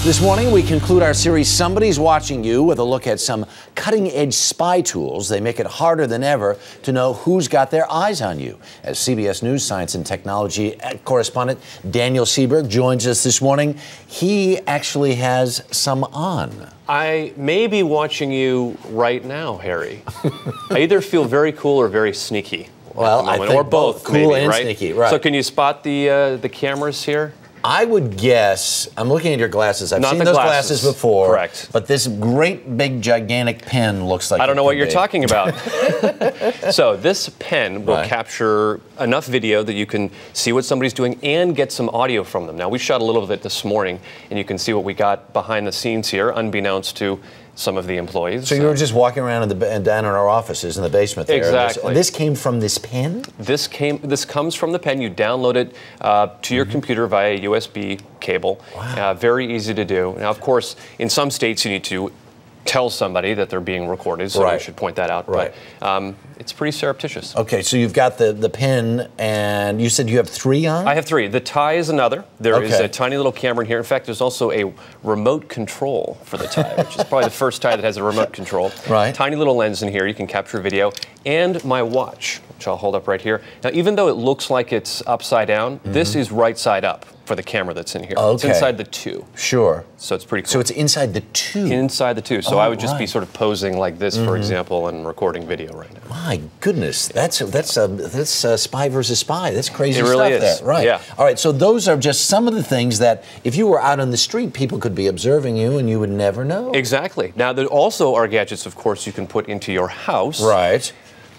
This morning, we conclude our series, Somebody's Watching You, with a look at some cutting-edge spy tools. They make it harder than ever to know who's got their eyes on you. As CBS News science and technology correspondent Daniel Sieberg joins us this morning, he actually has some on. I may be watching you right now, Harry. I either feel very cool or very sneaky. Well, I think or both, cool maybe, and right? sneaky, right. So can you spot the cameras here? I would guess, I'm looking at your glasses. I've seen those glasses before. Correct. But this great, big, gigantic pen looks like I don't know what you're talking about. So this pen will capture enough video that you can see what somebody's doing and get some audio from them. Now, we shot a little of it this morning, and you can see what we got behind the scenes here, unbeknownst to some of the employees. So you were just walking around down in our offices in the basement there. Exactly. This came from this pen? This comes from the pen. You download it to your computer via USB cable. Wow. Very easy to do. Now, of course, in some states you need to tell somebody that they're being recorded, so I should point that out. Right. But it's pretty surreptitious. Okay, so you've got the pen, and you said you have 3 on? I have 3. The tie is another. There is a tiny little camera in here. In fact, there's also a remote control for the tie, which is probably the first tie that has a remote control. Right. Tiny little lens in here. You can capture video. And my watch, which I'll hold up right here. Now, even though it looks like it's upside down, this is right side up for the camera that's in here. Okay. It's inside the 2. Sure. So it's pretty cool. So it's inside the 2? Inside the 2. So I would just be sort of posing like this, for example, and recording video right now. My goodness, that's spy versus spy. That's crazy stuff. It really is. There. Right. Yeah. All right. So those are just some of the things that, if you were out on the street, people could be observing you, and you would never know. Exactly. Now, there also are gadgets, of course, you can put into your house. Right.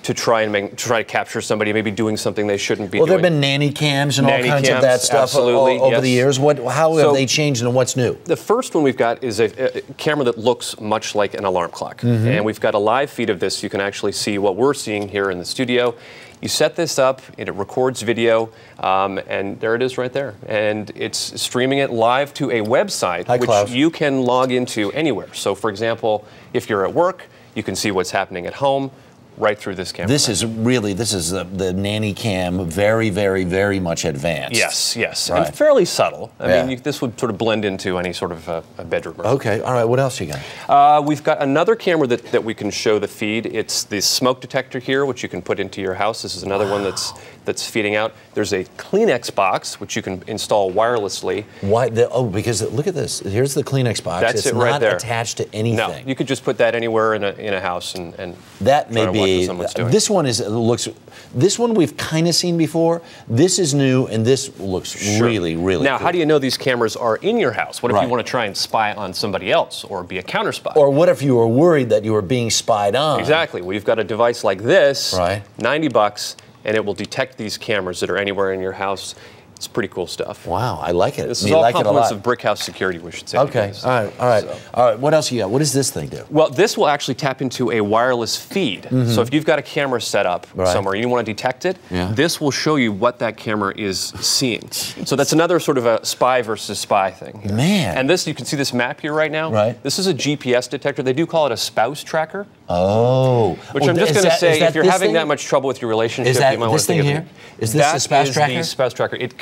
To try to capture somebody maybe doing something they shouldn't be doing. Well, there have been nanny cams and all kinds of that stuff over the years. How have they changed, and what's new? The first one we've got is a camera that looks much like an alarm clock. And we've got a live feed of this. You can actually see what we're seeing here in the studio. You set this up, and it records video, and there it is right there. And it's streaming it live to a website, which you can log into anywhere. So, for example, if you're at work, you can see what's happening at home right through this camera. This is the Nanny Cam, very, very, very much advanced. Yes, yes, and fairly subtle. I mean, this would sort of blend into any sort of a bedroom. Okay, all right. What else you got? We've got another camera that we can show the feed. It's the smoke detector here, which you can put into your house. This is another one that's feeding out. There's a Kleenex box, which you can install wirelessly. Why? Because look at this. Here's the Kleenex box. That's it right there. It's not attached to anything. No, you could just put that anywhere in a house and that may be. This one this one we've kind of seen before. This is new, and this looks really, really Now, cool. how do you know these cameras are in your house? What if you want to try and spy on somebody else or be a counter spy? Or what if you were worried that you were being spied on? Exactly. Well, you've got a device like this, $90, and it will detect these cameras that are anywhere in your house. It's pretty cool stuff. Wow, I like it. This is all compliments of Brick House Security, we should say. Okay, all right. What else you got? What does this thing do? Well, this will actually tap into a wireless feed. So if you've got a camera set up somewhere and you want to detect it, this will show you what that camera is seeing. So that's another sort of a spy versus spy thing. Man. And this, you can see this map here right now. This is a GPS detector. They do call it a spouse tracker. Oh. Which I'm just going to say, if you're having that much trouble with your relationship, you might want to think of it. Is this the spouse tracker? That is the spouse tracker. It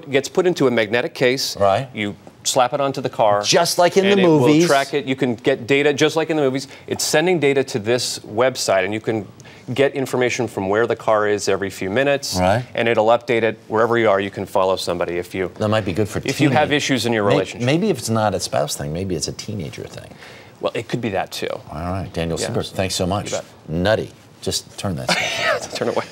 gets put into a magnetic case. You slap it onto the car. Just like in the movies. And it will track it. You can get data just like in the movies. It's sending data to this website, and you can get information from where the car is every few minutes. And it'll update it wherever you are. You can follow somebody if you. That might be good for if you have issues in your relationship. Maybe if it's not a spouse thing, maybe it's a teenager thing. Well, it could be that too. All right, Daniel Sieberg, thanks so much. Nutty. Just turn that stuff. Turn it away.